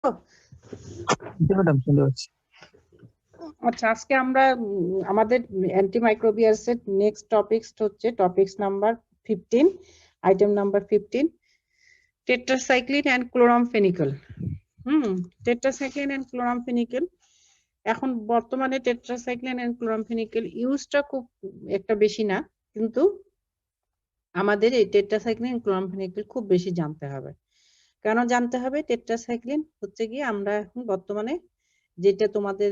Madam শুনতে পাচ্ছি। আচ্ছা, আজকে আমরা আমাদের অ্যান্টিমাইক্রোবিয়ালস এর নেক্সট টপিকস হচ্ছে topics number 15, item number 15, tetracycline and chloramphenicol. Tetracycline and chloramphenicol, এখন বর্তমানে টেট্রাসাইক্লিন এন্ড ক্লোরামফেনিকল ইউজটা খুব একটা বেশি না, কিন্তু আমাদের এই টেট্রাসাইক্লিন ক্লোরামফেনিকল খুব বেশি জানতে হবে। কেন জানতে হবে? টেট্রাসাইক্লিন হচ্ছে গিয়ে আমরা এখন বর্তমানে যেটা তোমাদের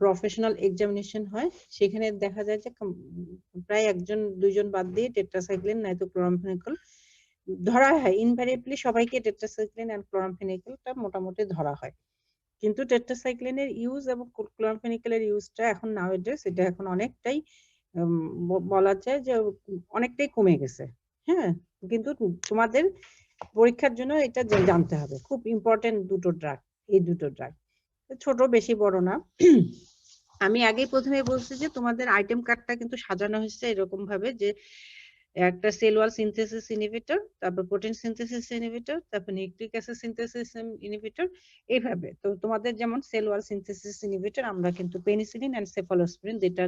প্রফেশনাল এক্সামিনেশন হয় সেখানে দেখা যায় যে প্রায় একজন দুইজন বাদ দিয়ে টেট্রাসাইক্লিন নয়তো ক্লোরামফেনিকল ধরা হয়। ইনভ্যারিয়েবলি সবাইকে টেট্রাসাইক্লিন এন্ড ক্লোরামফেনিকলটা মোটামুটি ধরা হয়, কিন্তু টেট্রাসাইক্লিনের ইউজ এবং ক্লোরামফেনিকলের ইউজটা এখন নাওএডেজ এটা এখন অনেকটাই বলা যায় যে অনেকটাই কমে গেছে। হ্যাঁ, কিন্তু তোমাদের পরীক্ষার জন্য এটা জানতে হবে, খুব ইম্পর্টেন্ট দুটো ড্রাগ, এই দুটো ড্রাগ ছোট বেশি বড় না। আমি আগেই প্রথমে বলছি যে তোমাদের আইটেম কার্ডটা কিন্তু সাজানো হয়েছে এরকম ভাবে যে একটা সেল ওয়াল সিনথেসিস ইনহিবিটর, তারপর প্রোটিন সিনথেসিস ইনহিবিটর, তারপর নিউক্লিক অ্যাসিড সিনথেসিস ইনহিবিটর, এইভাবে। তো তোমাদের যেমন সেল ওয়াল সিনথেসিস ইনহিবিটর আমরা কিন্তু পেনিসিলিন এন্ড সেফালোস্পিরিন, যেটা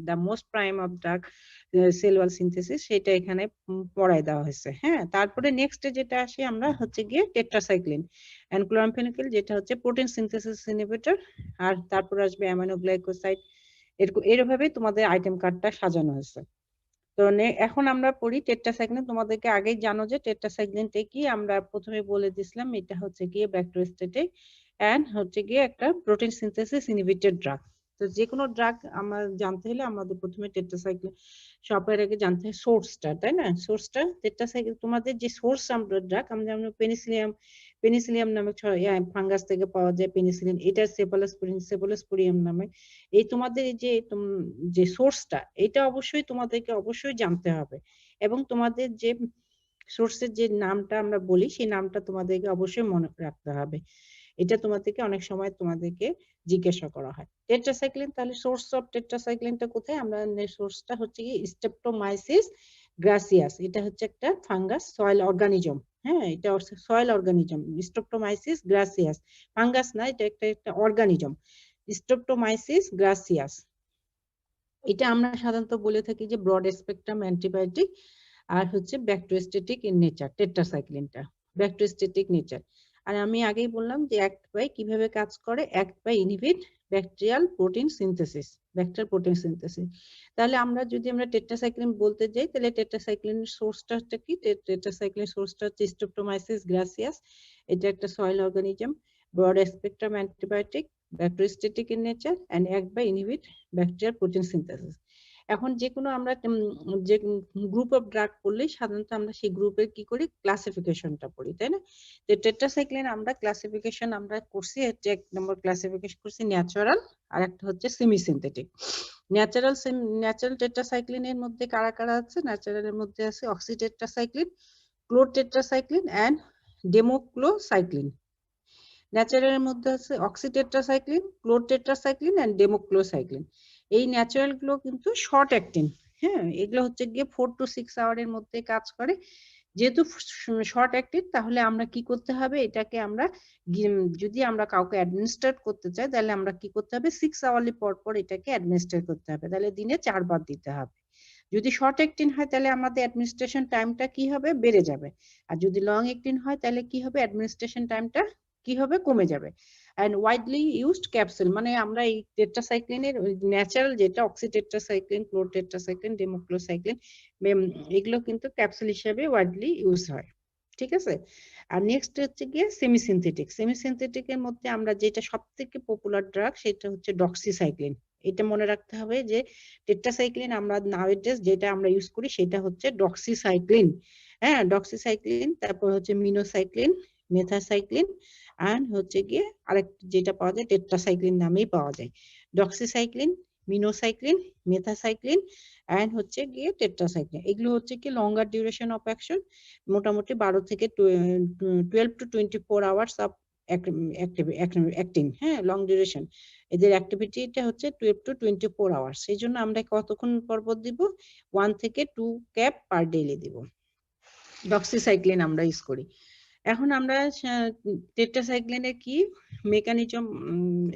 the most prime of drug cell wall synthesis, সেটা এখানে পড়ায় দেওয়া হয়েছে। হ্যাঁ, তারপরে নেক্সটে যেটা আসি আমরা হচ্ছে গিয়ে টেট্রাসাইক্লিন এন্ড ক্লোরামফেনিকল, যেটা হচ্ছে প্রোটিন সিনথেসিস ইনহিবিটর, আর তারপর আসবে অ্যামিনোগ্লাইকোসাইড। এরভাবে তোমাদের আইটেম কার্ডটা সাজানো হয়েছে। তো এখন আমরা পড়ি টেট্রাসাইক্লিন। তোমাদেরকে আগেই জানো যে টেট্রাসাইক্লিনটা কি, আমরা প্রথমে বলে দিছিলাম এটা হচ্ছে গিয়ে ব্যাকটেরিওস্ট্যাটিক এন্ড হচ্ছে গিয়ে একটা প্রোটিন সিনথেসিস ইনহিবিটর ড্রাগ। তো যে কোনো ড্রাগ আমরা জানতে হলে আমাদের প্রথমে টেট্রাসাইক্লিন সবার আগে জানতে হয় সোর্সটা, তাই না? সোর্সটা টেট্রাসাইক্লিন, তোমাদের যে সোর্স আমরা ড্রাগ, আমরা যেমন পেনিসিলিয়াম নামে ফাঙ্গাস থেকে পাওয়া যায় পেনিসিলিন, এটা সেফালোস্পোরিয়াম নামে। এই তোমাদের এই যে সোর্সটা, এটা অবশ্যই তোমাদেরকে অবশ্যই জানতে হবে, এবং তোমাদের যে সোর্সের যে নামটা আমরা বলি সেই নামটা তোমাদেরকে অবশ্যই মনে রাখতে হবে। এটা তোমাদেরকে অনেক সময় তোমাদেরকে জিজ্ঞাসা করা হয়। টেট্রাসাইক্লিন, তাহলে সোর্স অফ টেট্রাসাইক্লিনটা কোথায়? আমরা সোর্সটা হচ্ছে কি স্ট্রেপ্টোমাইসিস গ্রাসিয়াস, এটা হচ্ছে একটা ফাঙ্গাস সয়েল অর্গানিজম। হ্যাঁ, এটা soil organism, Streptomyces gracias, fungus না, এটা একটা অর্গানিজম, স্ট্রেপ্টোমাইসিস গ্রাসিয়াস। এটা আমরা সাধারণত বলে থাকি যে ব্রড স্পেকট্রাম অ্যান্টিবায়োটিক, আর হচ্ছে ব্যাকটেরিওস্ট্যাটিক ইন নেচার টেট্রাসাইক্লিনটা, ব্যাকটেরিওস্ট্যাটিক নেচার। আর আমি আগেই বললাম যে অ্যাক্ট বাই কিভাবে কাজ করে, act by inhibit bacterial protein synthesis, bacterial protein synthesis. তাহলে আমরা যদি আমরা টেট্রাসাইক্লিন বলতে যাই, তাহলে টেট্রাসাইক্লিনের সোর্সটা হচ্ছে কি? টেট্রাসাইক্লিন সোর্সটা হচ্ছে স্ট্রেপ্টোমাইসিস গ্রাসিয়াস, এটা একটা soil organism, broad spectrum antibiotic, bacteriostatic in nature and act by inhibit bacterial protein synthesis. এখন যে কোনো আমরা যে গ্রুপ অফ ড্রাগ পড়লেই সাধারণত আমরা সেই গ্রুপের কি করি, ক্লাসিফিকেশনটা পড়ি, তাই না? তো টেট্রাসাইক্লিন আমরা ক্লাসিফিকেশন আমরা করছি, হচ্ছে এক নম্বর ক্লাসিফিকেশন করছি ন্যাচারাল, আর একটা হচ্ছে সেমি সিনথেটিক। ন্যাচারাল টেট্রাসাইক্লিনের মধ্যে কারা কারা আছে? ন্যাচারালের মধ্যে আছে অক্সিটেট্রাসাইক্লিন, ক্লোরটেট্রাসাইক্লিন এন্ড ডেমোক্লোসাইক্লিন। ন্যাচারালের মধ্যে আছে অক্সিটেট্রাসাইক্লিন, ক্লোরটেট্রাসাইক্লিন এন্ড ডেমোক্লোসাইক্লিন। এই ন্যাচারাল গুলো কিন্তু শর্ট অ্যাক্টিং। হ্যাঁ, এগুলো হচ্ছে গিয়ে 4 to 6 আওয়ারের মধ্যে কাজ করে। যেহেতু শর্ট অ্যাক্টিং, তাহলে আমরা কি করতে হবে, এটাকে আমরা যদি আমরা কাউকে অ্যাডমিনিস্ট্রেট করতে চাই, তাহলে আমরা কি করতে হবে, 6 আওয়ারলি পর পর এটাকে অ্যাডমিনিস্ট্রেট করতে হবে, তাহলে দিনে 4 বার দিতে হবে। যদি শর্ট অ্যাক্টিং হয় তাহলে আমাদের অ্যাডমিনিস্ট্রেশন টাইমটা কি হবে, বেড়ে যাবে। আর যদি লং অ্যাক্টিং হয় তাহলে কি হবে, অ্যাডমিনিস্ট্রেশন টাইমটা কি হবে, কমে যাবে। এন্ড ওয়াইডলি ইউজড ক্যাপসুল, মানে আমরা এই টেট্রাসাইক্লিনের ন্যাচারাল যেটা অক্সিটেট্রাসাইক্লিন, ক্লোরটেট্রাসাইক্লিন, ডেমোক্লোসাইক্লিন, এগুলো কিন্তু ক্যাপসুল হিসেবে ওয়াইডলি ইউজ হয়। ঠিক আছে। আর নেক্সট হচ্ছে গিয়ে সেমি সিনথেটিক। সেমি সিনথেটিকের মধ্যে আমরা যেটা সবথেকে পপুলার ড্রাগ সেটা হচ্ছে ডক্সিসাইক্লিন। এটা মনে রাখতে হবে যে টেট্রাসাইক্লিন আমরা নাওএডেজ যেটা আমরা ইউজ করি সেটা হচ্ছে ডক্সিসাইক্লিন। হ্যাঁ, ডক্সিসাইক্লিন, তারপর হচ্ছে মিনোসাইক্লিন, মেথাসাইক্লিন, এন্ড হচ্ছে গিয়ে আরেকটা যেটা পাওয়া যায় টেট্রাসাইক্লিন নামেই পাওয়া যায়। ডক্সিসাইক্লিন, মিনোসাইক্লিন, মেথাসাইক্লিন এন্ড হচ্ছে গিয়ে টেট্রাসাইক্লিন। এগুলো হচ্ছে কি লঙ্গার ডিউরেশন অফ অ্যাকশন, মোটামুটি 12 থেকে 12 to 24 আওয়ার্স অফ অ্যাক্টিং। হ্যাঁ, লং ডিউরেশন, এদের অ্যাক্টিভিটিটা হচ্ছে 12 to 24 আওয়ার্স। সেই জন্য আমরা কতক্ষণ পরপর দিব, 1 থেকে 2 ক্যাপ পার ডেইলি দিব। ডক্সিসাইক্লিন আমরা ইউজ করি। এখন আমরা টেট্রাসাইক্লিনের কি মেকানিজম,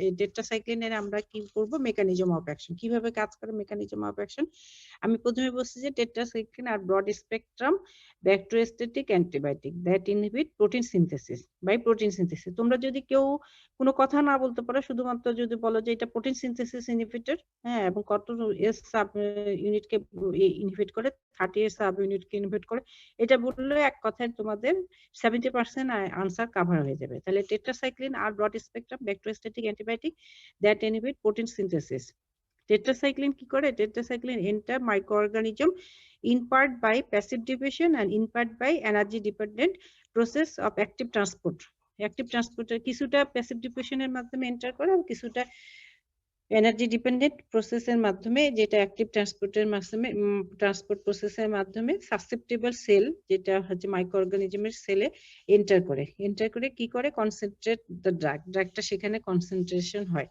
এই টেট্রাসাইক্লিনের আমরা কি করব, মেকানিজম অফ অ্যাকশন, কিভাবে কাজ করে মেকানিজম অফ অ্যাকশন। আমি প্রথমে বলছি যে tetracycline are broad spectrum bacteriostatic antibiotic that inhibit protein synthesis by protein synthesis. তোমরা যদি কেউ কোনো কথা না বলতে পারো, শুধুমাত্র যদি বলো যে এটা প্রোটিন সিনথেসিস ইনহিবিটর, হ্যাঁ, এবং কত এস সাব ইউনিটকে ইনহিবিট করে, 30 এর সাব ইউনিটকে ইনহিবিট করে, এটা বললে এক কথায় তোমাদের 70% আনসার কাভার হয়ে যাবে। তাহলে tetracycline are broad spectrum bacteriostatic antibiotic that inhibit protein synthesis. Tetracycline কি করে? Tetracycline enter microorganism in part by passive division and in part by energy dependent process of active transport. Active ট্রান্সপোর্টের কিছুটা passive ডিভিশনের মাধ্যমে enter করে, আর কিছুটা energy dependent প্রসেসের মাধ্যমে, যেটা অ্যাক্টিভ ট্রান্সপোর্টের মাধ্যমে, ট্রান্সপোর্ট প্রসেসের মাধ্যমে সাসেপ্টেবল সেল, যেটা হচ্ছে মাইক্রোঅর্গানিজমের সেলে এন্টার করে কি করে, কনসেন্ট্রেট দ্য ড্রাগটা সেখানে কনসেন্ট্রেশন হয়।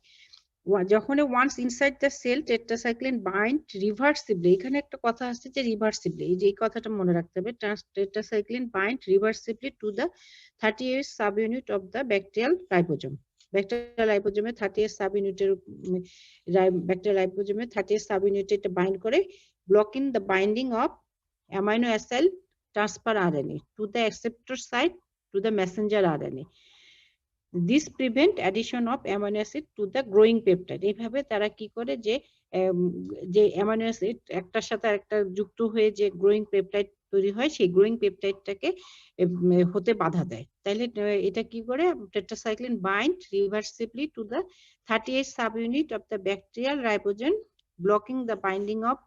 যখন once inside the cell tetracycline bind reversibly, এখানে একটা কথা আসছে যে রিভার্সিবলি, এই যে এই কথাটা মনে রাখতে হবে, tetracycline bind reversibly to the 38 subunit of the bacterial ribosome. Bacterial রাইবোজোমে 38 সাবইউনিটের ব্যাকটেরিয়াল রাইবোজোমে 38 সাবইউনিট এটা বাইন্ড করে, blocking the binding of amino acid transfer RNA to the acceptor site to the messenger RNA. This prevent addition of amino acid to the growing peptide. এইভাবে তারা কি করে যে অ্যামাইনো অ্যাসিড একটার সাথে একটা যুক্ত হয়ে যে গ্রোয়িং পেপটাইড তৈরি হয়, সেই গ্রোয়িং পেপটাইডটাকে হতে বাধা দেয়। তাইলে এটা কি করে, tetracycline bind reversibly to the 38 subunit of the bacterial ribosome, blocking the binding of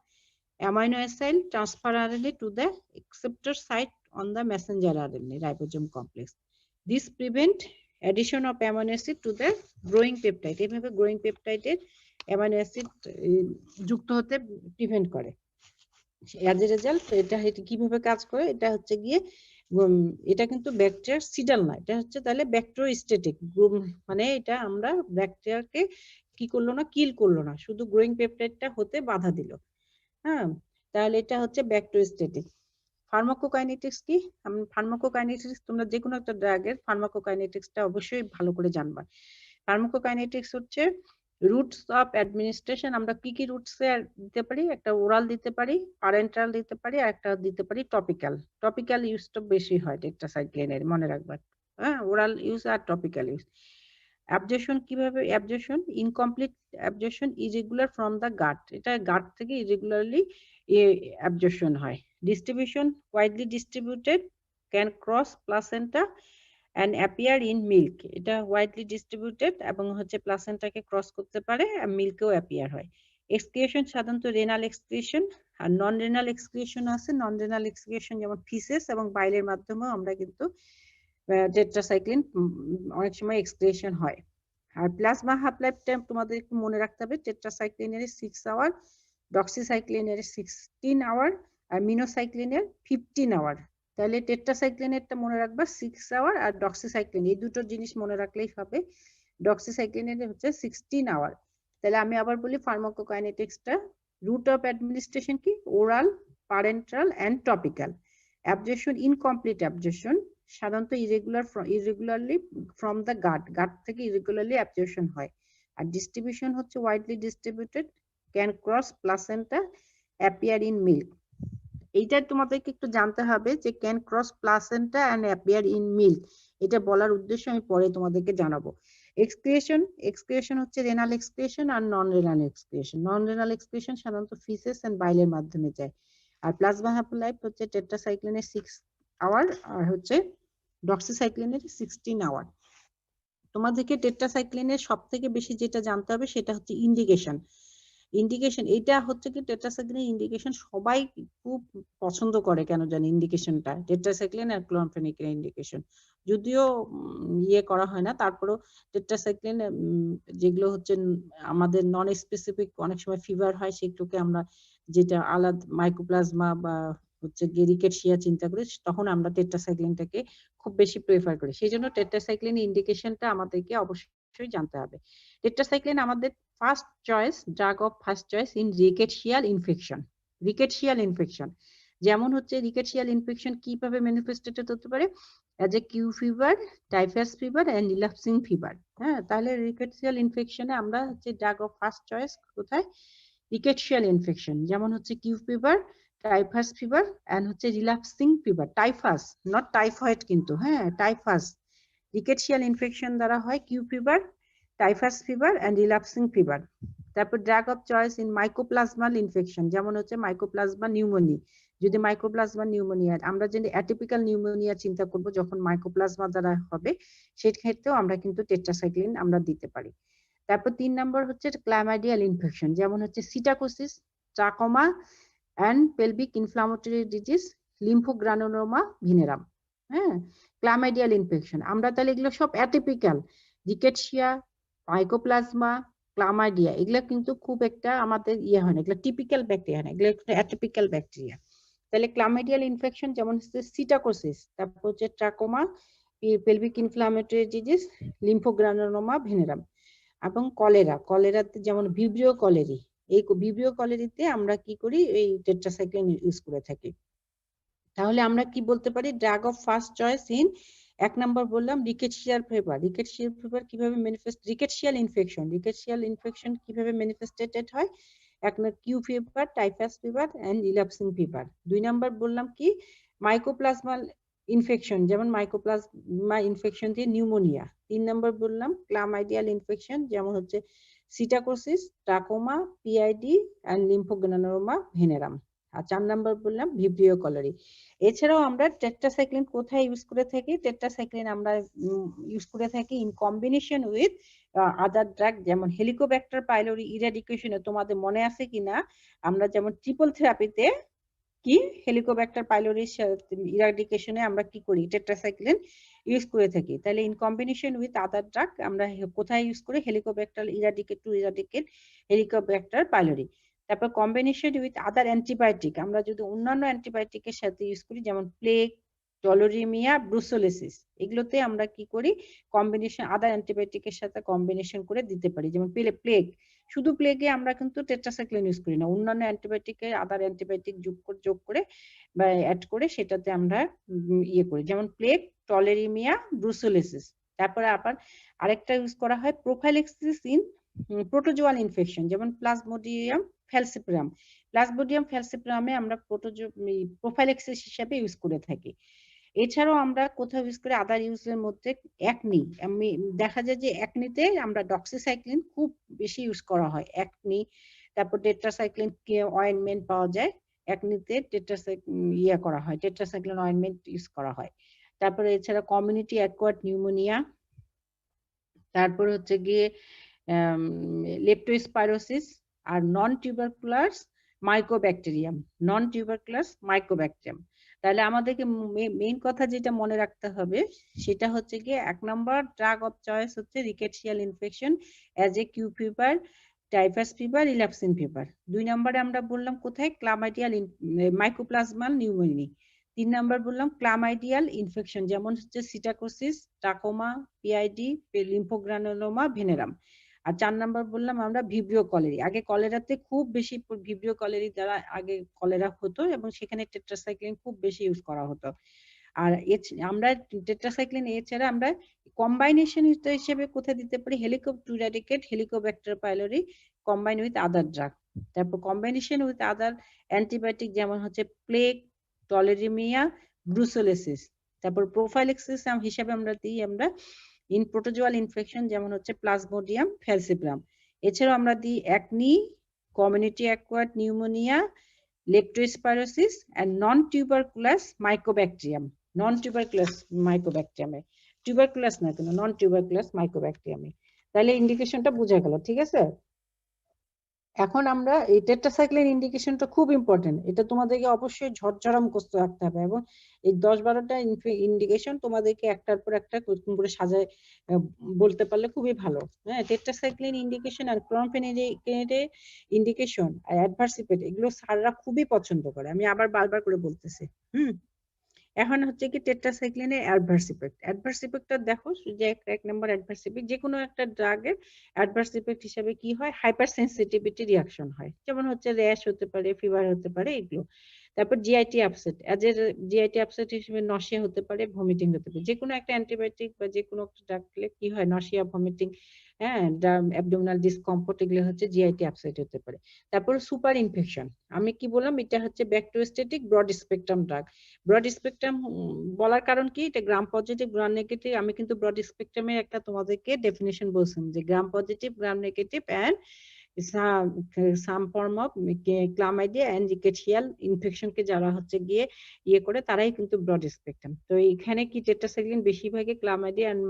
amino acid transfer RNA to the acceptor site on the messenger RNA ribosome complex. This prevent addition of amino acid to the growing peptide. এইভাবে growing পেপটাইডের amino acid যুক্ত হতে prevent করে। As a result এটা কিভাবে কাজ করে, এটা হচ্ছে গিয়ে এটা কিন্তু ব্যাকটেরিয়ার সিডাল না, এটা হচ্ছে তাহলে ব্যাকটেরিওস্ট্যাটিক, মানে এটা আমরা ব্যাকটেরিয়াকে কি করলো না, কিল করলো না, শুধু গ্রোয়িং পেপটাইডটা হতে বাধা দিল। হ্যাঁ, তাহলে এটা হচ্ছে ব্যাকটেরিওস্ট্যাটিক। ফার্মাকোকাইনেটিক্স কি? ফার্মাকোকাইনেটিক্স তোমরা যে কোনো একটা ড্রাগের ফার্মাকোকাইনেটিক্সটা অবশ্যই ভালো করে জানবা। ফার্মাকোকাইনেটিক্স হচ্ছে রুটস অফ অ্যাডমিনিস্ট্রেশন। আমরা কি কি রুটসে দিতে পারি? একটা ওরাল দিতে পারি, প্যারেন্টাল দিতে পারি, আর একটা দিতে পারি টপিক্যাল। টপিক্যাল ইউজটা বেশি হয় টেট্রাসাইক্লিনের, মনে রাখবা। হ্যাঁ, ওরাল ইউজ আর টপিক্যাল ইউজ। অ্যাবজর্পশন কিভাবে? Absorption incomplete absorption, irregular from the gut, এটা গাট থেকে ইরেগুলারলি অ্যাবজর্পশন হয়। Distribution widely distributed, can cross placenta and appear in milk, এটা ওয়াইডলি ডিস্ট্রিবিউটেড এবং হচ্ছে প্লাসেন্টাকে ক্রস করতে পারে, মিল্কেও অ্যাপিয়ার হয়। এক্সক্রিয়েশন সাধারণত রেনাল এক্সক্রিয়েশন আর নন রেনাল এক্সক্রিয়েশন আছে। নন রেনাল এক্সক্রিয়েশন যেমন ফিসেস এবং বাইলের মাধ্যমেও আমরা কিন্তু টেট্রাসাইক্লিন অনেক সময় এক্সক্রিয়েশন হয়। আর প্লাজমা হাফ লাইফ টাইম তোমাদের একটু মনে রাখতে হবে, টেট্রাসাইক্লিনের 6 আওয়ার, ডক্সিসাইক্লিনের 16 আওয়ার, আর মিনোসাইক্লিনের 15 আওয়ার। তাহলে টেট্রাসাইক্লিনেরটা মনে রাখবা 6 আওয়ার, আর ডক্সিসাইক্লিন, এই দুটো জিনিস মনে রাখলেই হবে। ডক্সিসাইক্লিনের হচ্ছে 16 আওয়ার। তাহলে আমি আবার বলি ফার্মাকোকাইনেটিক্সটা, রুট অফ অ্যাডমিনিস্ট্রেশন কি? Oral, parenteral and topical. Absorption incomplete absorption, সাধারণত ইরেগুলারলি ফ্রম দ্য গাট থেকে ইরেগুলারলি অ্যাবজর্পশন হয়। আর ডিস্ট্রিবিউশন হচ্ছে widely distributed, can cross placenta, appear in milk. এইটা তোমাদেরকে একটু জানতে হবে যে can cross placenta and appear in milk, এটা বলার উদ্দেশ্য আমি পরে তোমাদেরকে জানাবো। এক্সক্রিয়েশন হচ্ছে রেনাল এক্সক্রিয়েশন আর non renal excretion. Non renal excretion সাধারণত ফিসেস এন্ড বাইলের মাধ্যমে যায়। আর প্লাজমা হাফ লাইফ হচ্ছে টেট্রাসাইক্লিনের 6 আওয়ার আর হচ্ছে ডক্সিসাইক্লিনের 16 আওয়ার। তোমাদেরকে টেট্রাসাইক্লিনের সব থেকে বেশি যেটা জানতে হবে সেটা হচ্ছে ইন্ডিকেশন। এটা হচ্ছে কি টেট্রাসাইক্লিনের ইন্ডিকেশন সবাই খুব পছন্দ করে, কেন জানি ইন্ডিকেশনটা, টেট্রাসাইক্লিন আর ক্লোরফেনিকের ইন্ডিকেশন যদিও ইয়ে করা হয় না, তারপরেও টেট্রাসাইক্লিন যেগুলো হচ্ছে আমাদের নন স্পেসিফিক, অনেক সময় ফিভার হয়, সেগুলোকে আমরা যেটা আলাদা মাইকোপ্লাজমা বা হচ্ছে গেরিকেটশিয়া চিন্তা করি, তখন আমরা টেট্রাসাইক্লিনটাকে খুব বেশি প্রেফার করি। সেই জন্য টেট্রাসাইক্লিন ইন্ডিকেশনটা আমাদেরকে অবশ্যই জানতে হবে। টেট্রাসাইক্লিন আমাদের first choice, drug of first choice in rickettsial infection. Rickettsial infection যেমন হচ্ছে রিকেটশিয়াল ইনফেকশন কিভাবে ম্যানিফেস্টেড হতে পারে, as a Q fever, typhus fever and relapsing fever. হ্যাঁ, তাহলে রিকেটশিয়াল ইনফেকশনে আমরা হচ্ছে ড্রাগ অফ ফার্স্ট চয়েস কোথায়, রিকেটশিয়াল ইনফেকশন, যেমন হচ্ছে Q fever, typhus fever and হচ্ছে relapsing fever. Typhus, not typhoid কিন্তু, হ্যাঁ টাইফাস। রিকেটশিয়াল ইনফেকশন দ্বারা হয় Q fever, typhus fever and relapsing fever. তারপর drug of choice in mycoplasmal infection, যেমন হচ্ছে মাইকোপ্লাজমা নিউমোনি। যদি মাইকোপ্লাজমা নিউমোনিয়া, আমরা যদি অ্যাটিপিক্যাল নিউমোনিয়া চিন্তা করব যখন মাইকোপ্লাজমা দ্বারা হবে, সেই ক্ষেত্রেও আমরা কিন্তু টেট্রাসাইক্লিন আমরা দিতে পারি। তারপর 3 নম্বর হচ্ছে ক্লামাইডিয়াল ইনফেকশন, যেমন হচ্ছে psittacosis, trachoma and pelvic inflammatory disease, lymphogranuloma venereum. হ্যাঁ, ক্লামাইডিয়াল ইনফেকশন আমরা তাহলে এগুলো সব অ্যাটিপিক্যাল, রিকেটশিয়া, মাইকোপ্লাজমা, ক্লামাইডিয়া, এগুলো কিন্তু খুব একটা আমাদের ইয়ে হয় না, এগুলো টিপিক্যাল ব্যাকটেরিয়া না, এগুলো অ্যাটিপিক্যাল ব্যাকটেরিয়া। তাহলে ক্লামাইডিয়াল ইনফেকশন যেমন হচ্ছে সিটাকোসিস, তারপর হচ্ছে trachoma, pelvic inflammatory disease, lymphogranuloma venereum. এবং কলেরা, কলেরাতে যেমন ভিব্রিও কলেরি, এই ভিব্রিও কলেরিতে আমরা কি করি, এই টেট্রাসাইক্লিন ইউজ করে থাকি। তাহলে আমরা কি বলতে পারি, drug of first choice in, 1 number বললাম রিকেটশিয়াল ফিভার। রিকেটশিয়াল ফিভার কিভাবে ম্যানিফেস্ট, রিকেটশিয়াল ইনফেকশন কিভাবে ম্যানিফেস্টেড হয়, 1 number Q fever, typhus fever and relapsing fever. 2 number বললাম কি, মাইকোপ্লাজমাল ইনফেকশন, যেমন মাইকোপ্লাজমা ইনফেকশন দিয়ে নিউমোনিয়া। 3 নম্বর বললাম ক্লামাইডিয়াল ইনফেকশন, যেমন হচ্ছে psittacosis, trachoma, PID and lymphogranuloma venereum. আর 4 নম্বর বললাম ভিব্রিও কলেরি। এছাড়াও আমরা টেট্রাসাইক্লিন কোথায় ইউজ করে থাকি, টেট্রাসাইক্লিন আমরা ইউজ করে থাকি in combination with other drug, যেমন হেলিকোব্যাক্টার পাইলোরি ইরাডিকেশনে, তোমাদের মনে আছে কিনা, আমরা যেমন ট্রিপল থেরাপিতে কি হেলিকোব্যাক্টার পাইলোরি ইরাডিকেশনে আমরা কি করি, টেট্রাসাইক্লিন ইউজ করে থাকি। তাহলে in combination with other drug আমরা কোথায় ইউজ করি, হেলিকোব্যাক্টার ইরাডিকেট হেলিকোব্যাক্টার পাইলোরি। তারপর কম্বিনেশন উইথ আদার অ্যান্টিবায়োটিক, আমরা যদি অন্যান্য অ্যান্টিবায়োটিকের সাথে ইউজ করি, যেমন প্লেগ, টলোরিমিয়া, ব্রুসেলোসিস, এগুলোতে আমরা কি করি, কম্বিনেশন আদার অ্যান্টিবায়োটিকের সাথে কম্বিনেশন করে দিতে পারি। যেমন প্লেগ, শুধু প্লেগে আমরা কিন্তু টেট্রাসাইক্লিন ইউজ করি না, অন্যান্য অ্যান্টিবায়োটিকে আদার অ্যান্টিবায়োটিক যোগ করে বা অ্যাড করে সেটাতে আমরা ইয়ে করি, যেমন প্লেগ, টলেরিমিয়া, ব্রুসেলোসিস। তারপরে আবার আরেকটা ইউজ করা হয় প্রোফাইল্যাক্সিস ইন প্রোটোজোয়াল ইনফেকশন, যেমন প্লাজমোডিয়াম ফ্যালসিপারাম। প্লাজমোডিয়াম ফ্যালসিপারামে আমরা প্রোফাইল্যাক্সিস হিসেবে ইউজ করে থাকি। এছাড়াও আমরা কোথাও ইউজ করি আদার ইউজের মধ্যে অ্যাকনি, দেখা যায় যে অ্যাকনিতে আমরা ডক্সিসাইক্লিন খুব বেশি ইউজ করা হয়, অ্যাকনি। তারপর টেট্রাসাইক্লিন অয়েন্টমেন্ট পাওয়া যায়, অ্যাকনিতে করা হয়, টেট্রাসাইক্লিন অয়েন্টমেন্ট ইউজ করা হয়। তারপরে এছাড়া কমিউনিটি অ্যাকোয়ার্ড নিউমোনিয়া, তারপর হচ্ছে গিয়ে লেপ্টোস্পাইরোসিস আর নন টিউবারকুলার মাইকোব্যাকটেরিয়াম। তাহলে আমাদেরকে মেইন কথা যেটা মনে রাখতে হবে সেটা হচ্ছে গিয়ে 1 নম্বর ড্রাগ অফ চয়েস হচ্ছে rickettsial infection as a Q fever, typhus fever, relapsing fever. 2 নম্বরে আমরা বললাম কোথায়, ক্লামাইডিয়াল মাইকোপ্লাজমাল নিউমোনি। 3 নম্বর বললাম ক্লামাইডিয়াল ইনফেকশন, যেমন হচ্ছে psittacosis, trachoma, PID, lymphogranuloma venereum. আর 4 নম্বর বললাম আমরা ভিব্রিও কলেরি। আগে কলেরাতে খুব বেশি ভিব্রিও কলেরি দ্বারা আগে কলেরা হতো এবং সেখানে টেট্রাসাইক্লিন খুব বেশি ইউজ করা হতো। আর আমরা টেট্রাসাইক্লিন এছাড়া আমরা কম্বাইনেশন হিসেবে কোথায় দিতে পারি, Helicobacter pylori combine with other drug. তারপর কম্বাইনেশন উইথ আদার অ্যান্টিবায়োটিক, যেমন হচ্ছে প্লেগ, টলেরিমিয়া, ব্রুসেলোসিস। তারপর প্রোফাইল্যাক্সিস হিসেবে আমরা দিই আমরা ইন প্রোটোজোয়াল ইনফেকশন, যেমন হচ্ছে প্লাজমোডিয়াম ফ্যালসিপারাম। এছাড়াও আমরা দিই acne, community acquired pneumonia, leptospirosis and non tuberculous mycobacterium. Tuberculous না কেন, নন টিউবারকুলাস মাইকোব্যাকটেরিয়ামে। তাহলে ইন্ডিকেশনটা বোঝা গেল, ঠিক আছে। এখন আমরা এই টেট্রাসাইক্লিন ইন্ডিকেশনটা খুব ইম্পর্টেন্ট, এটা তোমাদেরকে অবশ্যই ঝরঝরা মুখস্থ রাখতে হবে এবং এই 10-12টা ইন্ডিকেশন তোমাদেরকে একটার পর একটা করে সাজায় বলতে পারলে খুবই ভালো। হ্যাঁ, টেট্রাসাইক্লিন ইন্ডিকেশন আর ক্লোরমফেনিকেটে ইন্ডিকেশন আর অ্যাডভার্স ইফেক্ট, এগুলো স্যাররা খুবই পছন্দ করে, আমি আবার বারবার করে বলতেছি। এখন হচ্ছে কি টেট্রাসাইক্লিনের অ্যাডভার্স ইফেক্টটা দেখো, যে 1 নম্বর অ্যাডভার্স ইফেক্ট, যে কোনো একটা ড্রাগের অ্যাডভার্স ইফেক্ট হিসেবে কি হয়, হাইপার সেনসিটিভিটি রিঅ্যাকশন হয়, যেমন হচ্ছে র্যাশ হতে পারে, ফিভার হতে পারে, এগুলো। তারপর জিআইটি আপসেট, অ্যাজের জিআইটি আপসেট হিসেবে নশিয়া হতে পারে, ভমিটিং হতে পারে। যে কোনো একটা অ্যান্টিবায়োটিক বা যে কোনো একটা ড্রাগ খেলে কি হয়, নশিয়া, ভমিটিং, হ্যাঁ, অ্যাবডোমিনাল ডিসকমফোর্ট, এগুলো হচ্ছে জিআইটি আপসেট হতে পারে। তারপর সুপার ইনফেকশন, আমি কি বললাম, এটা হচ্ছে bacteriostatic broad spectrum drug. Broad spectrum বলার কারণ কি, এটা গ্রাম পজিটিভ, গ্রাম নেগেটিভ। আমি কিন্তু ব্রড স্পেকট্রামের একটা তোমাদেরকে ডেফিনেশন বলছিলাম যে gram positive, gram negative and some form of chlamydia and rickettsial ইনফেকশনকে যারা হচ্ছে গিয়ে ইয়ে করে, তারাই কিন্তু ব্রড স্পেকট্রাম। তো এখানে কি টেট্রাসাইক্লিন বেশিরভাগই ক্লামাইডিয়া এন্ড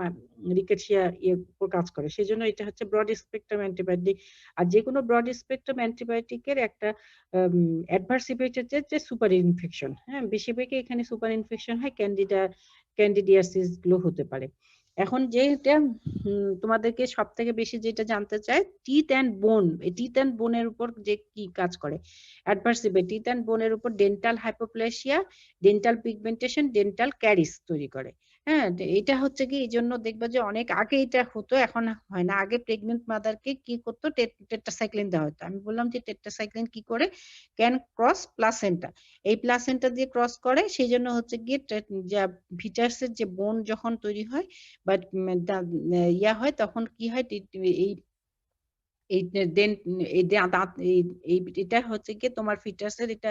রিকেটশিয়া ইয়ে উপর কাজ করে, সেজন্য এটা হচ্ছে ব্রড স্পেকট্রাম অ্যান্টিবায়োটিক। আর যে কোনো ব্রড স্পেকট্রাম অ্যান্টিবায়োটিকের একটা অ্যাডভার্স ইফেক্ট হচ্ছে যে সুপার ইনফেকশন। হ্যাঁ, বেশিরভাগই এখানে সুপার ইনফেকশন হয়, ক্যান্ডিডিয়াসিস গুলো হতে পারে। এখন যেটা তোমাদেরকে সব থেকে বেশি যেটা জানতে চাই, টিথ অ্যান্ড বোন, এই টিথ অ্যান্ড বোনের উপর যে কি কাজ করে অ্যাডভার্স ইফেক্ট, টিথ অ্যান্ড বোনের উপর dental hypoplasia, dental pigmentation, dental caries তৈরি করে। হ্যাঁ, এটা হচ্ছে কি, এই জন্য দেখবা যে অনেক আগে এটা হতো, এখন হয় না। আগে প্রেগনেন্ট মাদারকে কি করতো, টেট্রাসাইক্লিন দেওয়া হতো। আমি বললাম যে টেট্রাসাইক্লিন কি করে, ক্যান ক্রস প্লাসেন্টা, এই প্লাসেন্টা দিয়ে ক্রস করে, সেই জন্য হচ্ছে গিয়ে যা ফিটাসের যে বোন যখন তৈরি হয় বা ইয়া হয়, তখন কি হয়, এই এই দেন এই দাঁত এটা হচ্ছে কি তোমার ফিটাসের এটা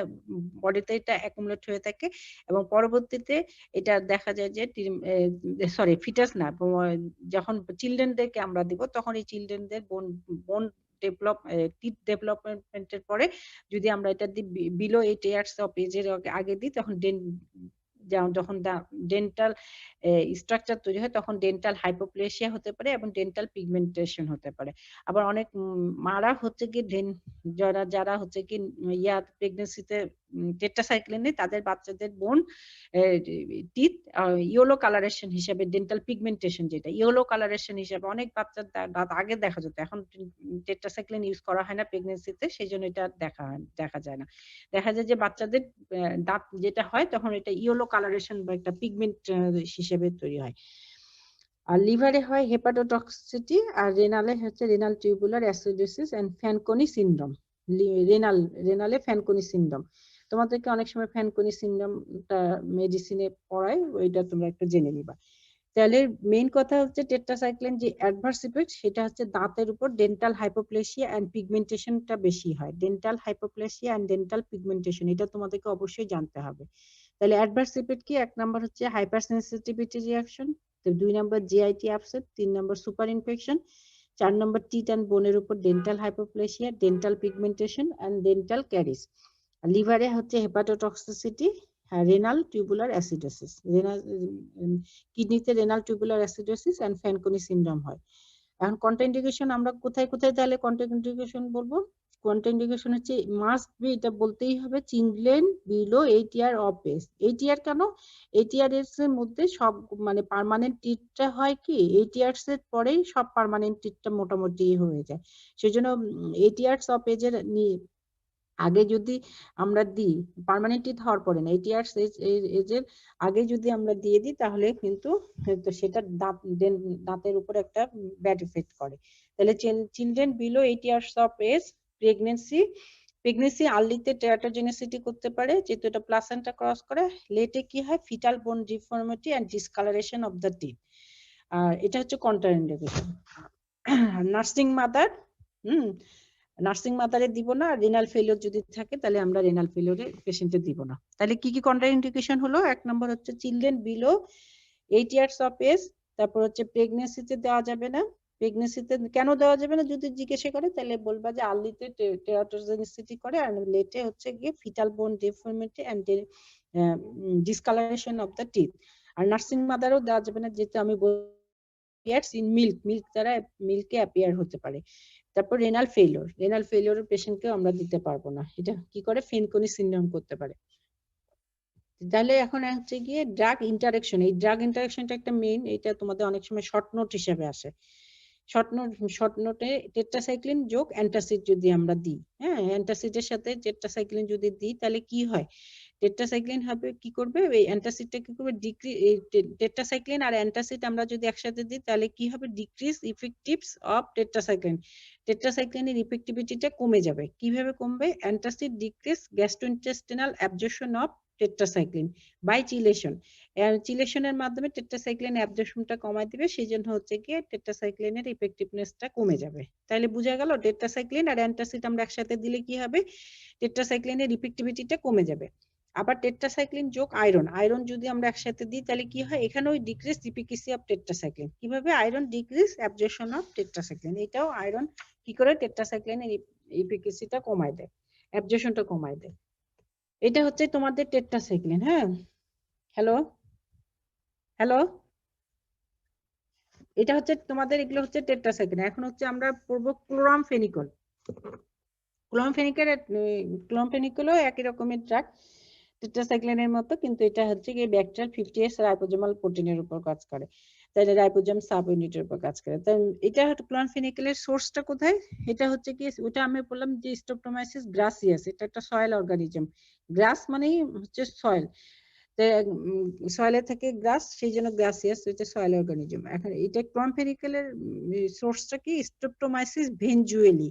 বডিতে এটা অ্যাকুমুলেট হয়ে থাকে, এবং পরবর্তীতে এটা দেখা যায় যে সরি ফিটাস না, যখন চিলড্রেনদেরকে আমরা দিব, তখন এই চিলড্রেনদের বোন বোন ডেভেলপ টিথ ডেভেলপমেন্টের পরে যদি আমরা এটা বিলো 8 ইয়ার্স অফ এজের আগে দিই, তখন যখন ডেন্টাল স্ট্রাকচার তৈরি হয়, তখন ডেন্টাল হাইপোপ্লেসিয়া হতে পারে এবং ডেন্টাল পিগমেন্টেশন হতে পারে। আবার অনেক মারা হচ্ছে কি যারা হচ্ছে কি ইয়া প্রেগনেন্সিতে টেট্রাসাইক্লিন নেই, তাদের বাচ্চাদের বোন টিথ ইয়েলো কালারেশন হিসেবে, ডেন্টাল পিগমেন্টেশন যেটা ইয়েলো কালারেশন হিসেবে অনেক বাচ্চার দাঁত আগে দেখা যেত, এখন টেট্রাসাইক্লিন ইউজ করা হয় না প্রেগনেন্সিতে, সেই জন্য এটা দেখা যায় না। দেখা যায় যে বাচ্চাদের দাঁত যেটা হয়, তখন এটা ইয়েলো কালারেশন বা একটা পিগমেন্ট হিসেবে তৈরি হয়। আর লিভারে হয় হেপাটোটক্সিটি, আর রেনালে হচ্ছে renal tubular acidosis and Fanconi syndrome. রেনালে ফ্যানকনি সিনড্রোম, তোমাদেরকে অনেক সময় ফ্যানকনি সিনড্রোমটা মেডিসিনে পড়ায়, ওইটা তোমরা একটু জেনে নিবা। তাহলে মেইন কথা হচ্ছে টেট্রাসাইক্লিন যে অ্যাডভার্স ইফেক্ট, সেটা হচ্ছে দাঁতের উপর ডেন্টাল হাইপোপ্লেসিয়া এন্ড পিগমেন্টেশনটা বেশি হয়। ডেন্টাল হাইপোপ্লেসিয়া এন্ড ডেন্টাল পিগমেন্টেশন, এটা তোমাদেরকে অবশ্যই জানতে হবে। তাহলে অ্যাডভার্স ইফেক্ট কি, 1 নাম্বার হচ্ছে hyper sensitivity reaction, 2 number GIT upset, 3 number super infection, 4 number teeth and বোনের উপর dental hypoplasia, dental pigmentation and dental caries. লিভারে হচ্ছে হেপাটোটক্সিসিটি, রেনাল টিউবুলার অ্যাসিডোসিস, কিডনিতে renal tubular acidosis and Fanconi syndrome হয়। এখন contraindication আমরা কোথায় কোথায় তাহলে কন্ট্রাইন্ডিকেশন বলবো, কন্ট্রাইন্ডিকেশন হচ্ছে মাস্ট বি, এটা বলতেই হবে, children below 8 year of age. 8 year কেন, 8 ইয়ার্স এর মধ্যে সব মানে পার্মানেন্ট টিটটা হয় কি, 8 ইয়ার্স এর পরেই সব পার্মানেন্ট টিটটা মোটামুটি হয়ে যায়। সেজন্য 8 ইয়ার্স অফ এজের আগে যদি আমরা দিই, পার্মানেন্ট টিথ হওয়ার পরে না, 8 ইয়ার্স এজের আগে যদি আমরা দিয়ে দিই, তাহলে কিন্তু সেটা দাঁতের উপর একটা ব্যাড ইফেক্ট করে। তাহলে children below 8 years of age, pregnancy আর্লিতে টেরাটোজেনিসিটি করতে পারে, যেহেতু এটা প্লাসেন্টা ক্রস করে। লেটে কি হয়, fetal bone deformity and discoloration of the teeth. আর এটা হচ্ছে কন্ট্রাইন্ডিকেশন। নার্সিং মাদার, নার্সিং মাদারে দিব না, রেনাল ফেলিওর যদি থাকে তাহলে আমরা রেনাল ফেলিওরে পেশেন্টে দিব না। তাহলে কি কি কন্ট্রাইন্ডিকেশন হলো, 1 নম্বর হচ্ছে children below 8 years of age, তারপর হচ্ছে প্রেগনেন্সিতে দেওয়া যাবে না। প্রেগনেন্সিতে কেন দেওয়া যাবে না যদি জিজ্ঞাসা করে, তাহলে বলবা যে আর্লিতে টেরাটোজেনিসিটি করে, আর লেটে হচ্ছে গিয়ে fetal bone deformity and discoloration of the teeth. আর নার্সিং মাদারও দেওয়া যাবে না, যেহেতু আমি ইন মিল্ক দ্বারা মিল্কে অ্যাপিয়ার হতে পারে। তারপর রেনাল ফেলিওর পেশেন্টকে আমরা দিতে পারবো না, এটা কি করে, ফ্যানকনি সিনড্রোম করতে পারে। তাহলে এখন হচ্ছে গিয়ে ড্রাগ ইন্টারাকশন, এই ড্রাগ ইন্টারাকশনটা একটা মেইন, এটা তোমাদের অনেক সময় শর্ট নোট হিসেবে আসে। শর্ট নোটে টেট্রাসাইক্লিন যোগ অ্যান্টাসিড যদি আমরা দিই, হ্যাঁ অ্যান্টাসিডের সাথে টেট্রাসাইক্লিন যদি দিই তাহলে কি হয়, টেট্রাসাইক্লিন হবে কি করবে, এই অ্যান্টাসিডটা কি করবে টেট্রাসাইক্লিন আর অ্যান্টাসিড আমরা যদি একসাথে দিই তাহলে কি হবে, ডিক্রিজ ইফেক্টিভস অফ টেট্রাসাইক্লিন, টেট্রাসাইক্লিনের ইফেক্টিভিটিটা কমে যাবে। কিভাবে কমবে, antacid decrease gastrointestinal absorption of tetracycline by chelation, চিলেশনের মাধ্যমে টেট্রাসাইক্লিন অ্যাবজর্পশনটা কমায় দিবে, সেই জন্য হচ্ছে কি টেট্রাসাইক্লিনের ইফেক্টিভনেসটা কমে যাবে। তাহলে বোঝা গেল টেট্রাসাইক্লিন আর অ্যান্টাসিড আমরা একসাথে দিলে কি হবে, টেট্রাসাইক্লিনের ইফেক্টিভিটিটা কমে যাবে। আবার টেট্রাসাইক্লিন যোগ আয়রন, আয়রন যদি আমরা একসাথে দিই তাহলে কি হয়, এখানেও ডিক্রিজ ইফিকাসি অফ টেট্রাসাইক্লিন। কিভাবে, iron decrease absorption of tetracycline, এটাও আয়রন কি করে টেট্রাসাইক্লিনের ইফিকাসিটা কমায় দেয়, অ্যাবজর্পশনটা কমায় দেয়। এটা হচ্ছে তোমাদের টেট্রাসাইক্লিন। হ্যাঁ হ্যালো হ্যালো, এটা হচ্ছে তোমাদের, এগুলো হচ্ছে টেট্রাসাইক্লিন। এখন হচ্ছে আমরা পড়বো ক্লোরামফেনিকল। ক্লোরামফেনিকলও একই রকমের ড্রাগ, টেট্রাসাইক্লিনের মতো, কিন্তু এটা হচ্ছে কি ব্যাকটেরিয়াল 50S রাইবোজোমাল প্রোটিনের উপর কাজ করে, তাহলে রাইবোজোম সাব ইউনিটের উপর কাজ করে। তাই এটা ক্লোরামফেনিকলের সোর্সটা কোথায়, এটা হচ্ছে কি, ওটা আমি বললাম যে স্ট্রেপ্টোমাইসিস গ্রাসিয়াস, এটা একটা সয়েল অর্গানিজম, গ্রাস মানেই হচ্ছে সয়েল, সয়েলে থেকে গ্রাস, সেই জন্য গ্রাসিয়াস, এটা সয়েল অর্গানিজম। এখন এটা ক্লোরামফেনিকলের সোর্সটা কি, স্ট্রেপ্টোমাইসিস ভেনজুয়েলি,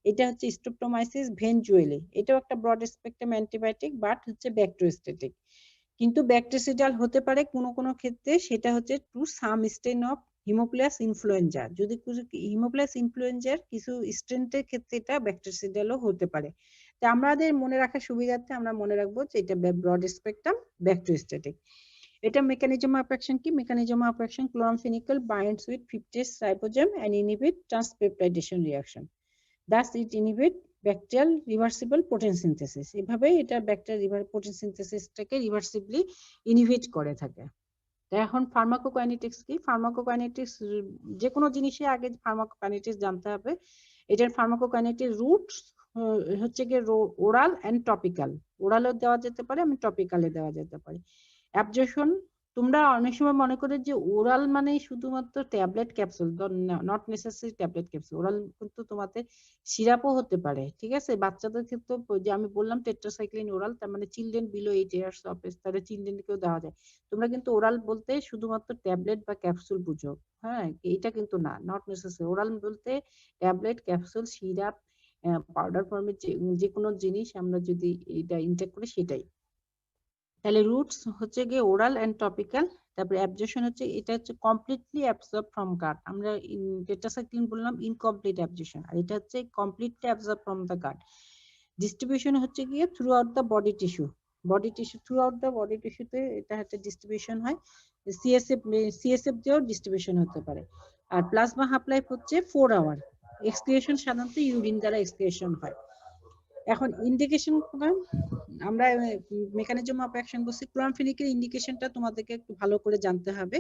এটা হচ্ছে স্ট্রেপ্টোমাইসিস ভেনজুয়েলি, এটাও একটা ব্রড স্পেকট্রাম অ্যান্টিবায়োটিক, বাট হচ্ছে ব্যাকটেরিওস্ট্যাটিক, কিন্তু ব্যাকটেরিসাইডাল হতে পারে কোন কোন ক্ষেত্রে, সেটা হচ্ছে to some strain of haemophilus influenza, যদি হিমোপ্লাস ইনফ্লুয়েঞ্জার কিছু স্ট্রেনের ক্ষেত্রে এটা ব্যাকটেরিসাইডালও হতে পারে। তো আমাদের মনে রাখার সুবিধার্থে আমরা মনে রাখবো যে এটা ব্রড স্পেকট্রাম ব্যাকটেরিওস্ট্যাটিক। এটা মেকানিজম অফ অ্যাকশন কি, mechanism of action, chloramphenicol binds with 50S ribosome and inhibit transpeptidation reaction, thus it inhibit bacterial reversible protein synthesis, এভাবে এটা ব্যাকটেরিয়াল প্রোটিন সিনথেসিসটাকে রিভার্সিবলি ইনহিবিট করে থাকে। এখন ফার্মাকোকাইনেটিক্স কি, ফার্মাকোকাইনেটিক্স যে কোনো জিনিসে আগে ফার্মাকোকাইনেটিক্স জানতে হবে। এটার ফার্মাকোকাইনেটিক্স রুট হচ্ছে গিয়ে ওরাল এন্ড টপিক্যাল, ওরালও দেওয়া যেতে পারে, আমি টপিক্যালে দেওয়া যেতে পারে। অ্যাবজর্পশন, তোমরা অনেক সময় মনে করে যে ওরাল মানে শুধুমাত্র tablet capsule, not necessary tablet capsule, oral কিন্তু তোমাদের সিরাপও হতে পারে, ঠিক আছে। বাচ্চাদের ক্ষেত্রে যে আমি বললাম টেট্রাসাইক্লিন ওরাল, তার মানে children below 8 years of age, তাহলে চিলড্রেনকেও দেওয়া যায়। তোমরা কিন্তু ওরাল বলতে শুধুমাত্র ট্যাবলেট বা ক্যাপসুল বুঝো, হ্যাঁ এটা কিন্তু না, নট নেসেসারি। ওরাল বলতে ট্যাবলেট, ক্যাপসুল, সিরাপ, পাউডার ফর্মের যে কোনো জিনিস আমরা যদি এটা ইনটেক করি সেটাই। তাহলে রুটস হচ্ছে গিয়ে ওরাল এন্ড টপিক্যাল। তারপরে অ্যাবজর্পশন হচ্ছে, এটা হচ্ছে কমপ্লিটলি অ্যাবজর্ব ফ্রম গাট, আমরা টেট্রাসাইক্লিন বললাম ইনকমপ্লিট অ্যাবজর্পশন, আর এটা হচ্ছে completely absorb from the gut. Distribution হচ্ছে গিয়ে throughout the body tissue, throughout the body টিস্যুতে এটা হচ্ছে ডিস্ট্রিবিউশন হয়। সিএসএফ দিয়েও ডিস্ট্রিবিউশন হতে পারে। আর প্লাজমা হাফ লাইফ হচ্ছে 4 আওয়ার। এক্সক্রিয়েশন সাধারণত ইউরিন দ্বারা এক্সক্রিয়েশন হয়। এখন ইন্ডিকেশন, আমরা মেকানিজম অফ অ্যাকশন বলছি, ক্লোরামফেনিকের ইন্ডিকেশনটা তোমাদেরকে একটু ভালো করে জানতে হবে,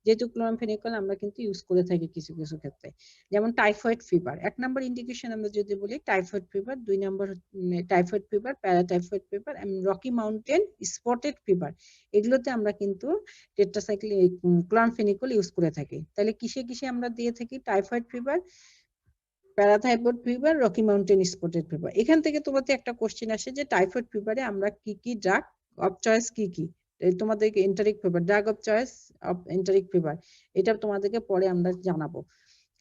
যেহেতু ক্লোরামফেনিকল আমরা কিন্তু ইউজ করে থাকি কিছু কিছু ক্ষেত্রে। যেমন টাইফয়েড ফিভার, 1 নম্বর ইন্ডিকেশন আমরা যদি বলি typhoid fever, 2 number typhoid fever, paratyphoid fever, Rocky Mountain spotted fever, এগুলোতে আমরা কিন্তু টেট্রাসাইক্লিন ক্লোরামফেনিকল ইউজ করে থাকি। তাহলে কিসে কিসে আমরা দিয়ে থাকি, typhoid fever, parathyroid fever, Rocky Mountain spotted fever. এখান থেকে তোমাদের একটা কোশ্চেন আসে যে টাইফয়েড ফিভারে আমরা কি কি ড্রাগ অফ চয়েস কি কি, তোমাদেরকে enteric fever, drug of choice of enteric fever, এটা তোমাদেরকে পরে আমরা জানাবো।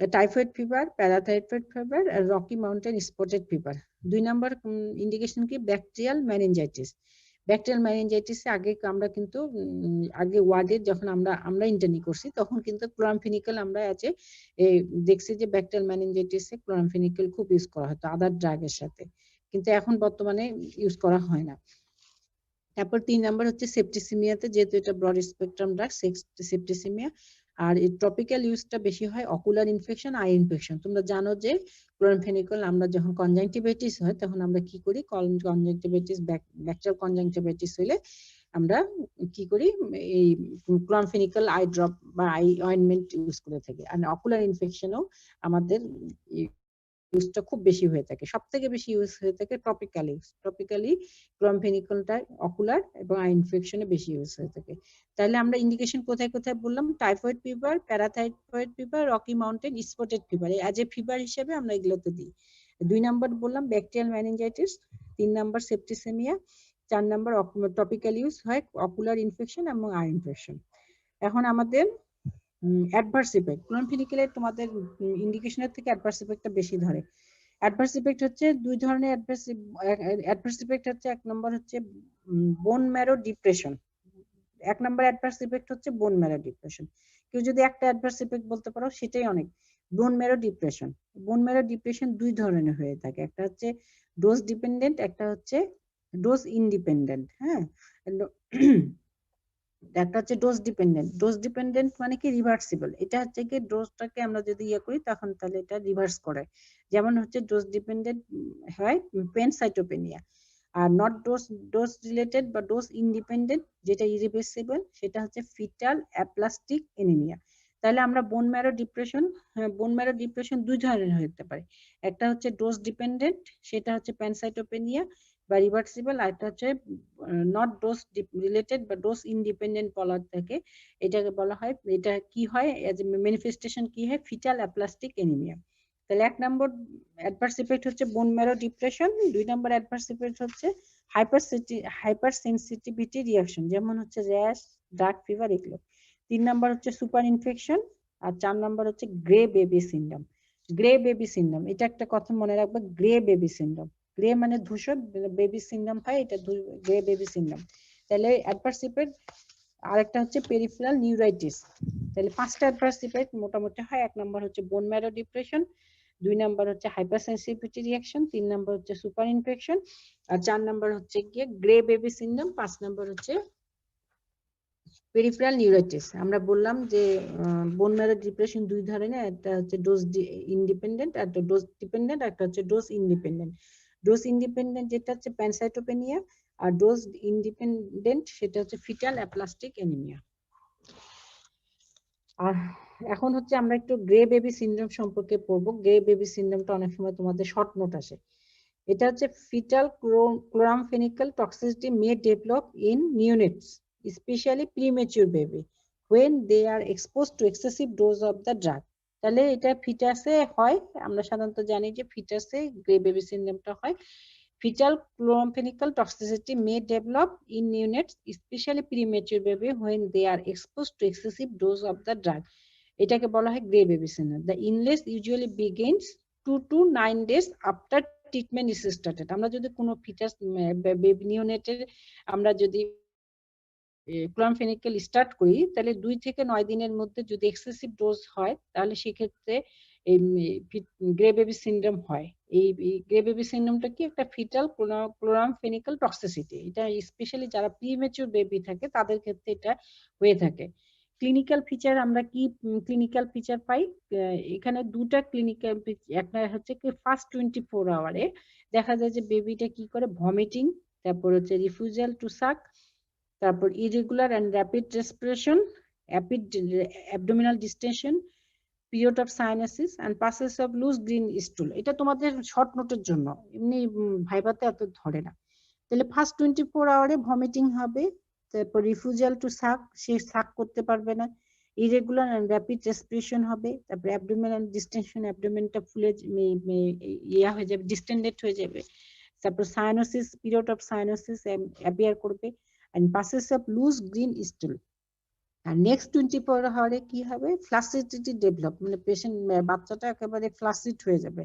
টাইফয়েড ফিভার, প্যারাথাইরয়েড ফিভার আর রকি মাউন্টেন স্পটেড ফিভার। 2 নম্বর ইন্ডিকেশন কি, ব্যাকটেরিয়াল মেনিনজাইটিস। ব্যাকটেরিয়াল মেনিনজাইটিসে আগে আমরা কিন্তু আগে ওয়ার্ডে যখন আমরা ইন্টার্নি করছি তখন কিন্তু ক্লোরামফেনিকল আমরা আছে দেখছি যে ব্যাকটেরিয়াল মেনিনজাইটিসে ক্লোরামফেনিকল খুব ইউজ করা হতো আদার ড্রাগের সাথে, কিন্তু এখন বর্তমানে ইউজ করা হয় না। তারপর 3 নাম্বার হচ্ছে সেপ্টিসিমিয়াতে, যেহেতু এটা ব্রড স্পেকট্রাম ড্রাগ, সেপ্টিসিমিয়া। আর এই টপিক্যাল ইউজটা বেশি হয় অকুলার ইনফেকশন, আই ইনফেকশন। তোমরা জানো যে ক্লোরামফেনিকল আমরা যখন কনজাংটিভাইটিস হয় তখন আমরা কি করি, কনজাংটিভাইটিস ব্যাকটেরিয়াল কনজাংটিভাইটিস হলে আমরা কি করি, এই ক্লোরামফেনিকল আই ড্রপ বা আই অয়েন্টমেন্ট ইউজ করে থাকি। আর অকুলার ইনফেকশনও আমাদের ইউজটা খুব বেশি হয়ে থাকে, সব থেকে বেশি ইউজ হয়ে থাকে টপিক্যালি ক্লোরামফেনিকলটা অকুলার এবং আই ইনফেকশনে বেশি ইউজ হয়ে থাকে। তাহলে আমরা ইন্ডিকেশন কোথায় কোথায় বললাম, typhoid fever, paratyphoid fever, Rocky Mountain, spotted fever, as a fever হিসেবে আমরা এগুলোতে দিই। 2 নম্বর বললাম ব্যাকটেরিয়াল মেনিনজাইটিস, 3 নম্বর সেপ্টিসেমিয়া, 4 নম্বর টপিক্যাল ইউজ হয় অকুলার ইনফেকশন এবং আই ইনফেকশন। এখন আমাদের অ্যাডভার্স ইফেক্ট, ক্লোরামফেনিকেলের তোমাদের ইন্ডিকেশনের থেকে অ্যাডভার্স ইফেক্টটা বেশি ধরে। অ্যাডভার্স ইফেক্ট হচ্ছে দুই ধরনের অ্যাডভার্স ইফেক্ট হচ্ছে, এক নম্বর হচ্ছে বোন ম্যারো ডিপ্রেশন। এক নম্বর অ্যাডভার্স ইফেক্ট হচ্ছে বোন ম্যারো ডিপ্রেশন। কেউ যদি একটা অ্যাডভার্স ইফেক্ট বলতে পারো সেটাই অনেক। Bone marrow depression, bone marrow depression দুই ধরনের হয়ে থাকে, একটা হচ্ছে ডোজ ডিপেন্ডেন্ট, একটা হচ্ছে ডোজ ইন্ডিপেন্ডেন্ট। হ্যাঁ, একটা হচ্ছে ডোজ ডিপেন্ডেন্ট। ডোজ ডিপেন্ডেন্ট মানে কি রিভার্সিবল, এটা হচ্ছে কি ডোজটাকে আমরা যদি ইয়ে করি তখন তাহলে এটা রিভার্স করে। যেমন হচ্ছে ডোজ ডিপেন্ডেন্ট হয় পেনসাইটোপেনিয়া, আর নট ডোজ রিলেটেড বা ডোজ ইন্ডিপেন্ডেন্ট যেটা ইরিভার্সিবল সেটা হচ্ছে ফিটাল অ্যাপ্লাস্টিক এনিমিয়া। তাহলে আমরা বোন ম্যারো ডিপ্রেশন দুই ধরনের হতে পারে, একটা হচ্ছে ডোজ ডিপেন্ডেন্ট সেটা হচ্ছে পেনসাইটোপেনিয়া বা রিভার্সিবল, আর একটা হচ্ছে নট ডোজ রিলেটেড বা ডোজ ইন্ডিপেন্ডেন্ট বলার থেকে এটাকে বলা হয়, এটা কি হয় এজ এ ম্যানিফেস্টেশন কি হয়, ফিটাল অ্যাপ্লাস্টিক এনিমিয়া। তাহলে 1 নম্বর অ্যাডভার্স ইফেক্ট হচ্ছে বোন ম্যারো ডিপ্রেশন, 2 নম্বর অ্যাডভার্স ইফেক্ট হচ্ছে হাইপার সেনসিটিভিটি রিঅ্যাকশন, যেমন হচ্ছে র্যাশ, ডার্ক ফিভার এগুলো। 3 নম্বর হচ্ছে সুপার ইনফেকশন, আর 4 নম্বর হচ্ছে grey baby syndrome. Grey baby syndrome, এটা একটা কথা মনে রাখবে, গ্রে বেবি সিনড্রোম, গ্রে মানে ধূসর, বেবি সিনড্রোম হয় এটা গ্রে বেবি সিনড্রোম। তাহলে অ্যাডভার্স ইফেক্ট, আরেকটা হচ্ছে পেরিফেরাল নিউরাইটিস। তাহলে 5টা অ্যাডভার্স ইফেক্ট মোটামুটি হয়। 1 নম্বর হচ্ছে বোন ম্যারো ডিপ্রেশন, 2 নম্বর হচ্ছে হাইপার সেনসিটিভিটি রিঅ্যাকশন, 3 নম্বর হচ্ছে সুপার ইনফেকশন, আর 4 নম্বর হচ্ছে গিয়ে গ্রে বেবি সিনড্রোম, 5 নম্বর হচ্ছে পেরিফেরাল নিউরাইটিস। আমরা বললাম যে বোন ম্যারো ডিপ্রেশন দুই ধরনের, একটা হচ্ছে ডোজ ইন্ডিপেন্ডেন্ট আর একটা ডোজ ডিপেন্ডেন্ট, একটা হচ্ছে ডোজ ইন্ডিপেন্ডেন্ট। ডোজ ইন্ডিপেন্ডেন্ট যেটা হচ্ছে প্যানসাইটোপেনিয়া, আর ডোজ ইন্ডিপেন্ডেন্ট সেটা হচ্ছে ফিটাল অ্যাপ্লাস্টিক এনিমিয়া। আর এখন হচ্ছে আমরা একটু গ্রে বেবি সিনড্রোম সম্পর্কে পড়বো। গ্রে বেবি সিনড্রোমটা অনেক সময় তোমাদের শর্ট নোট আসে। এটা হচ্ছে fetal chloramphenicol toxicity may develop in neonates, especially premature baby when they are exposed to excessive dose of the drug. তাহলে এটা ফিটাসে হয়, আমরা সাধারণত জানি যে ফিটাসে গ্রে বেবি সিনড্রোমটা হয়। Fetal chloromphenical toxicity may develop in neonates, especially premature baby when they are exposed to excessive dose of the drug. এটাকে বলা হয় grey baby syndrome. The illness usually begins 2 to 9 days after treatment is started. আমরা যদি কোনো foetus baby নিওনেটের আমরা যদি ক্লোরামফেনিকেল start করি তাহলে 2 থেকে 9 দিনের মধ্যে যদি এক্সেসিভ ডোজ হয় তাহলে সেক্ষেত্রে এই গ্রে বেবি সিনড্রোম হয়। এই গ্রে বেবি সিনড্রোমটা কি, একটা ফিটাল ক্লোরামফেনিকল টক্সিসিটি, এটা স্পেশালি যারা প্রিমেচুর বেবি থাকে তাদের ক্ষেত্রে এটা হয়ে থাকে। ক্লিনিক্যাল ফিচার, আমরা কি ক্লিনিক্যাল ফিচার পাই এখানে, দুটা ক্লিনিক্যাল, একটা হচ্ছে কি ফার্স্ট 24 আওয়ারে দেখা যায় যে বেবিটা কি করে, ভমিটিং, তারপর হচ্ছে রিফিউজাল টু সাক, তারপর irregular and rapid respiration, rapid abdominal distension, period of cyanosis and passes of loose green stool. এটা তোমাদের শর্ট নোটের জন্য, এমনি ভাইভাতে এত ধরে না। তাহলে ফার্স্ট 24 আওয়ারে ভমিটিং হবে, তারপর রিফিউজাল টু সাক, সে সাক করতে পারবে না, ইরেগুলার এন্ড র্যাপিড রেসপিরেশন হবে, তারপর অ্যাবডোমিনাল ডিস্টেনশন, অ্যাবডোমেনটা ফুলে ইয়া হয়ে যাবে, ডিস্টেন্ডেড হয়ে যাবে, তারপর cyanosis, period of cyanosis appear করবে, and passes of loose green stool. আর নেক্সট 24 আওয়ারে কি হবে, ফ্লাসিডিটি ডেভেলপ, মানে পেশেন্ট বাচ্চাটা একেবারে ফ্লাসিড হয়ে যাবে।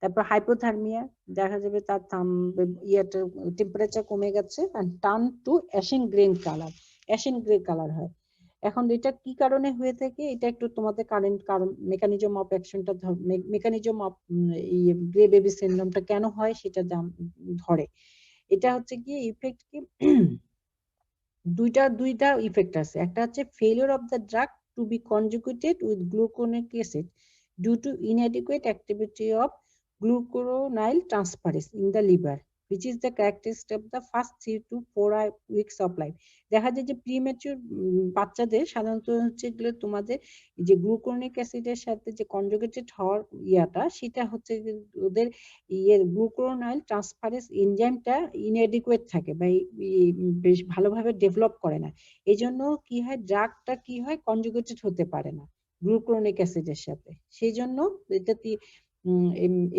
তারপর হাইপোথার্মিয়া, দেখা যাবে তার ইয়েটা টেম্পারেচার কমে গেছে, and turn to ashen grey colour হয়। এখন এটা কি কারণে হয়ে থাকে, এটা একটু তোমাদের কারণ মেকানিজম অফ অ্যাকশনটা, মেকানিজম অফ গ্রে বেবি সিনড্রোমটা কেন হয় সেটা ধরে। এটা হচ্ছে কি ইফেক্ট কি দুইটা ইফেক্ট আছে, একটা হচ্ছে failure of the drug to be conjugated with gluconic acid due to inadequate activity of glucuronyl transferase in the liver which is the characteristic of the first 3 to 4 weeks of life. দেখা যায় যে premature বাচ্চাদের সাধারণত হচ্ছে এগুলো তোমাদের যে গ্লুকোনিক অ্যাসিডের সাথে যে কনজুগেটেড হওয়ার ইয়াটা সেটা হচ্ছে যে ওদের গ্লুকোনাইল ট্রান্সফারেন্স এনজাইমটা ইনএডিকুয়েট থাকে বা বেশ ভালোভাবে ডেভেলপ করে না। এই জন্য কি হয়, ড্রাগটা কি হয়, কনজুগেটেড হতে পারে না গ্লুকোনিক অ্যাসিডের সাথে। সেই জন্য এটা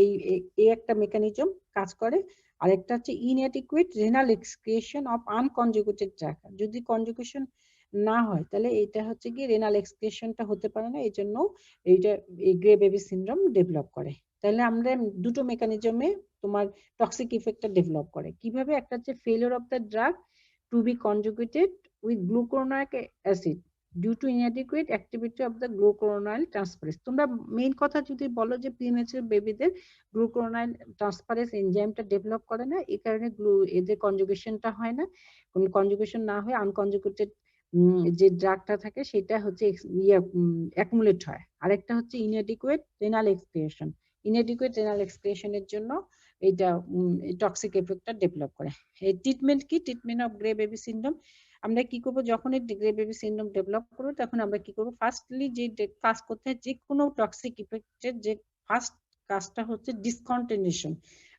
এই একটা মেকানিজম কাজ করে। আরেকটা হচ্ছে inadequate renal excretion of unconjugated drug. যদি কনজুগেশন না হয় তাহলে এটা হচ্ছে কি রেনাল এক্সক্রিশনটা হতে পারে না, এই জন্য এইটা এই গ্রে বেবি সিনড্রোম ডেভেলপ করে। তাহলে আমরা দুটো মেকানিজমে তোমার টক্সিক ইফেক্টটা ডেভেলপ করে। কিভাবে? একটা হচ্ছে failure of the drug to be conjugated with gluconic acid due to inadequate activity of the glucuronide transferase. তোমরা মেইন কথা যদি বলো যে প্রিম্যাচিউর বেবিদের গ্লুকুরোনাইল ট্রান্সফারেন্স এনজাইমটা ডেভেলপ করে না, এই কারণে এদের কনজুগেশনটা হয় না। কোনো কনজুগেশন না হয়ে আনকনজুগেটেড যে ড্রাগটা থাকে সেটা হচ্ছে অ্যাকুমুলেট হয়। আরেকটা হচ্ছে inadequate renal excretion. Inadequate renal এক্সক্রিশনের জন্য এটা টক্সিক এফেক্টটা ডেভেলপ করে। এই ট্রিটমেন্ট কি? Treatment of grey baby syndrome আমরা কি করব, যখন এই গ্রে বেবি সিনড্রোম ডেভেলপ করব তখন আমরা কি করব, ফার্স্টলি যে কাজ করতে হয়, যে কোনো টক্সিক ইফেক্টের যে ফার্স্ট কাজটা হচ্ছে ডিসকন্টিনিউশন।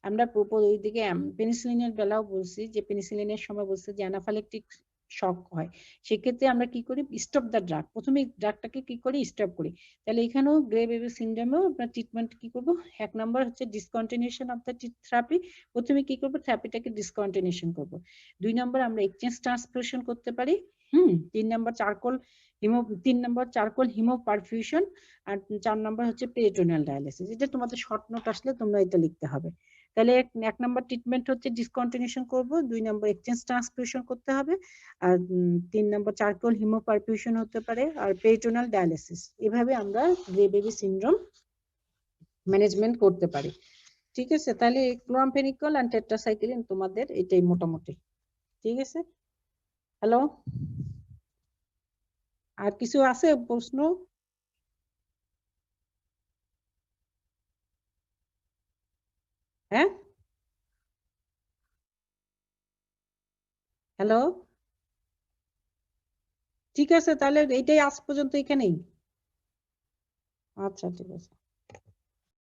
আমরা ওইদিকে পেনিসিলিনের বেলাও বলছি যে পেনিসিলিনের সময় বলছি যে অ্যানাফাইলেকটিক শক হয়, সেক্ষেত্রে আমরা কি করি, স্টপ দ্য ড্রাগ, প্রথমে ড্রাগটাকে কি করি, স্টপ করি। তাহলে এখানেও গ্রে বেবি সিনড্রোমেও আমরা ট্রিটমেন্ট কি করব, এক নম্বর হচ্ছে ডিসকন্টিনিউশন অফ দ্য থেরাপি। প্রথমে কি করব, থেরাপিটাকে ডিসকন্টিনিউশন করব। 2 নম্বর আমরা এক্সচেঞ্জ ট্রান্সফিউশন করতে পারি। 3 নম্বর চারকোল হিমো পারফিউশন। আর 4 নম্বর হচ্ছে পেরিটোনিয়াল ডায়ালিসিস। এটা তোমাদের শর্ট নোট আসলে তোমরা এটা লিখতে হবে। তাহলে 1 নম্বর ট্রিটমেন্ট হচ্ছে ডিসকন্টিনিউশন করব, 2 নম্বর এক্সচেঞ্জ ট্রান্সফিউশন করতে হবে, আর 3 নম্বর চারকোল হিমো পারফিউশন হতে পারে, আর পেরিটোনিয়াল ডায়ালিসিস। এভাবে আমরা গ্রে বেবি সিনড্রোম ম্যানেজমেন্ট করতে পারি। ঠিক আছে? তাহলে ক্লোরামফেনিকল আর টেট্রাসাইক্লিন তোমাদের এটাই মোটামুটি। ঠিক আছে? হ্যালো, আর কিছু আছে প্রশ্ন? হ্যাঁ, হ্যালো, ঠিক আছে, তাহলে এইটাই আজ পর্যন্ত এখানেই। আচ্ছা, ঠিক আছে।